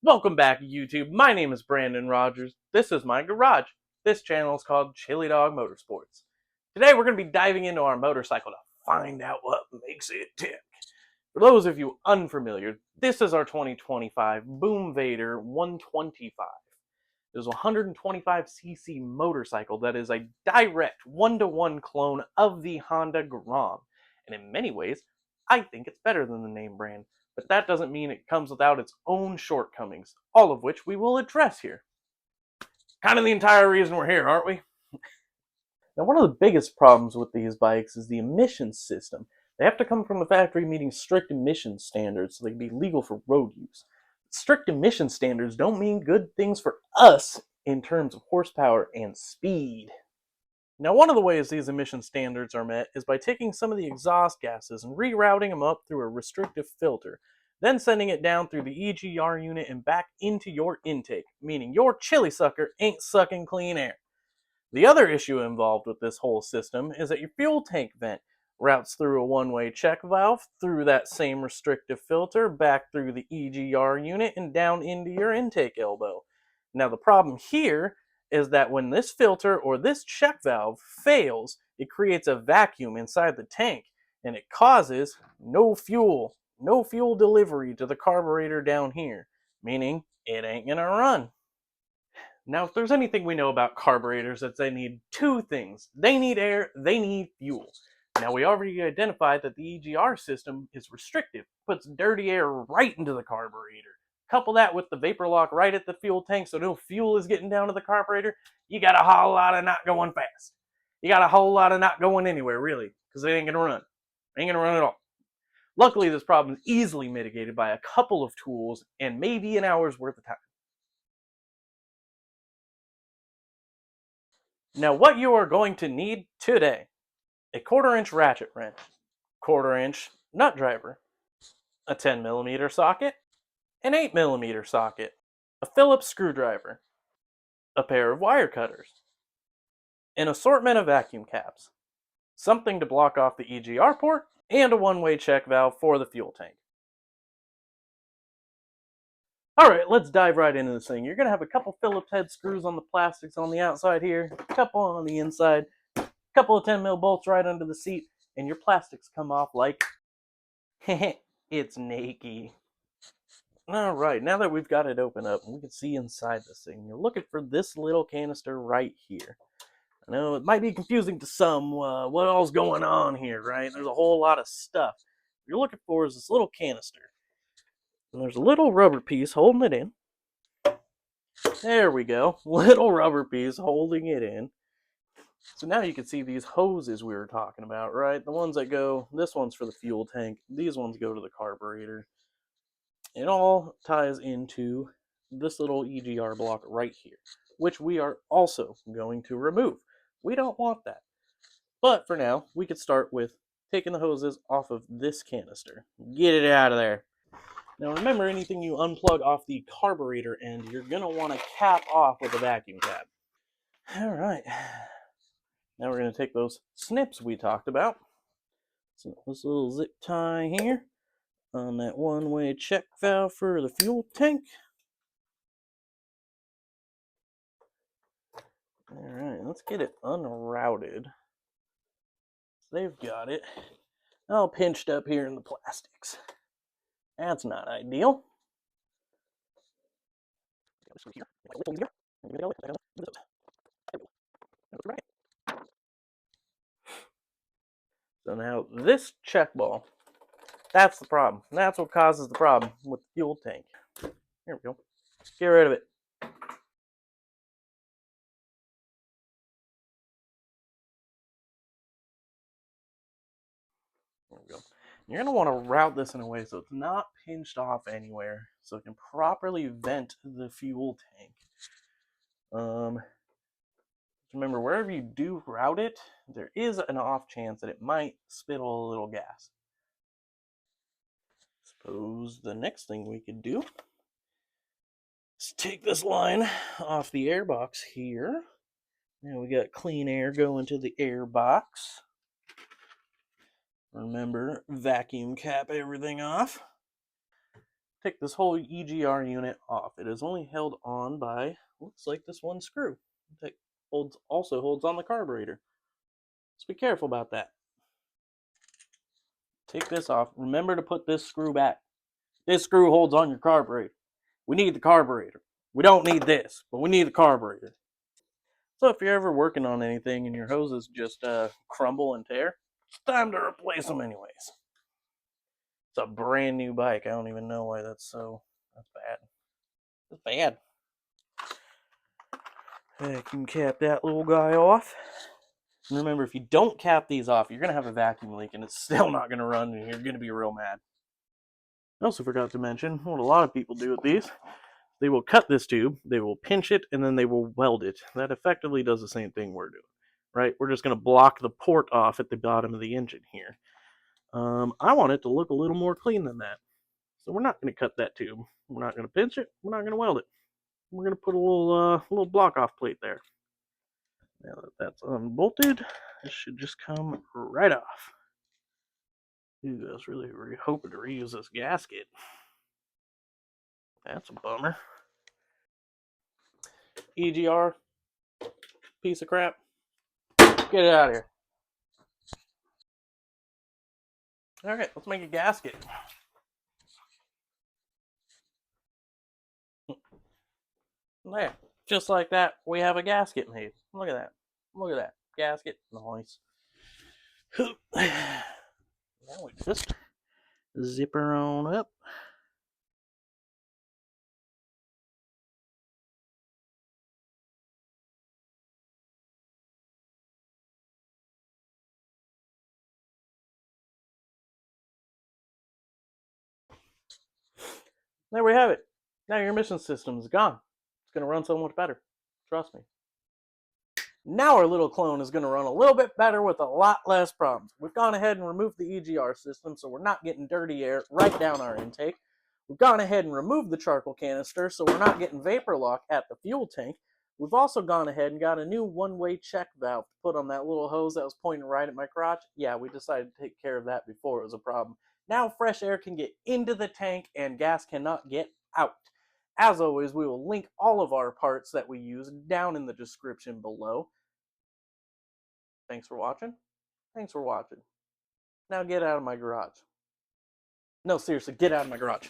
Welcome back, YouTube. My name is Brandon Rogers. This is my garage. This channel is called Chili Dog Motorsports. Today we're going to be diving into our motorcycle to find out what makes it tick. For those of you unfamiliar, this is our 2025 Boom Vader 125. It is a 125cc motorcycle that is a direct one-to-one clone of the Honda Grom. And in many ways, I think it's better than the name brand. But that doesn't mean it comes without its own shortcomings, all of which we will address here. Kind of the entire reason we're here, aren't we? Now, one of the biggest problems with these bikes is the emissions system. They have to come from the factory meeting strict emission standards so they can be legal for road use. Strict emission standards don't mean good things for us in terms of horsepower and speed. Now, one of the ways these emission standards are met is by taking some of the exhaust gases and rerouting them up through a restrictive filter, then sending it down through the EGR unit and back into your intake, meaning your chili sucker ain't sucking clean air. The other issue involved with this whole system is that your fuel tank vent routes through a one-way check valve, through that same restrictive filter, back through the EGR unit, and down into your intake elbow. Now the problem here is that when this filter or this check valve fails, it creates a vacuum inside the tank, and it causes no fuel delivery to the carburetor down here, meaning it ain't gonna run. Now, if there's anything we know about carburetors, it's they need two things. They need air, they need fuel. Now, we already identified that the EGR system is restrictive, puts dirty air right into the carburetor. Couple that with the vapor lock right at the fuel tank so no fuel is getting down to the carburetor, you got a whole lot of not going fast. You got a whole lot of not going anywhere, really, because it ain't going to run. It ain't going to run at all. Luckily, this problem is easily mitigated by a couple of tools and maybe an hour's worth of time. Now, what you are going to need today: a 1/4 inch ratchet wrench, 1/4 inch nut driver, a 10mm socket, an 8mm socket, a Phillips screwdriver, a pair of wire cutters, an assortment of vacuum caps, something to block off the EGR port, and a one-way check valve for the fuel tank. Alright, let's dive right into this thing. You're going to have a couple Phillips head screws on the plastics on the outside here, a couple on the inside, a couple of 10mm bolts right under the seat, and your plastics come off like it's naked. Alright, now that we've got it open up and we can see inside this thing, you're looking for this little canister right here. I know it might be confusing to some what all's going on here, right? There's a whole lot of stuff. What you're looking for is this little canister. And there's a little rubber piece holding it in. There we go. Little rubber piece holding it in. So now you can see these hoses we were talking about, right? The ones that go, this one's for the fuel tank. These ones go to the carburetor. It all ties into this little EGR block right here, which we are also going to remove. We don't want that. But for now, we could start with taking the hoses off of this canister. Get it out of there. Now remember, anything you unplug off the carburetor end, you're going to want to cap off with a vacuum cap. All right. Now we're going to take those snips we talked about. So this little zip tie here on that one-way check valve for the fuel tank. All right, let's get it unrouted. They've got it all pinched up here in the plastics. That's not ideal. So now this check ball, that's the problem. That's what causes the problem with the fuel tank. Here we go. Get rid of it. There we go. You're going to want to route this in a way so it's not pinched off anywhere, so it can properly vent the fuel tank. Remember, wherever you do route it, there is an off chance that it might spittle a little gas. Suppose the next thing we could do is take this line off the air box here. Now we got clean air going to the air box. Remember, vacuum cap everything off. take this whole EGR unit off. It is only held on by, looks like this one screw that also holds on the carburetor. Let's be careful about that. Take this off. Remember to put this screw back. This screw holds on your carburetor. We need the carburetor. We don't need this, but we need the carburetor. So if you're ever working on anything and your hoses just crumble and tear, it's time to replace them anyways. It's a brand new bike. I don't even know why that's bad. That's bad. I can cap that little guy off. And remember, if you don't cap these off, you're going to have a vacuum leak and it's still not going to run and you're going to be real mad. I also forgot to mention what a lot of people do with these. They will cut this tube, they will pinch it, and then they will weld it. That effectively does the same thing we're doing, right? We're just going to block the port off at the bottom of the engine here. I want it to look a little more clean than that. So we're not going to cut that tube. We're not going to pinch it. We're not going to weld it. We're going to put a little block off plate there. Now that that's unbolted, this should just come right off. Dude, I was really hoping to reuse this gasket. That's a bummer. EGR, piece of crap. Get it out of here. Alright, let's make a gasket. There, just like that, we have a gasket made. Look at that. Look at that. Gasket. Nice. Now we just zip her on up. There we have it. Now your emission system is gone. It's going to run so much better. Trust me. Now our little clone is going to run a little bit better with a lot less problems. We've gone ahead and removed the EGR system so we're not getting dirty air right down our intake. We've gone ahead and removed the charcoal canister so we're not getting vapor lock at the fuel tank. We've also gone ahead and got a new one-way check valve to put on that little hose that was pointing right at my crotch. Yeah, we decided to take care of that before it was a problem. Now fresh air can get into the tank and gas cannot get out. As always, we will link all of our parts that we use down in the description below. Thanks for watching. Thanks for watching. Now get out of my garage. No, seriously, get out of my garage.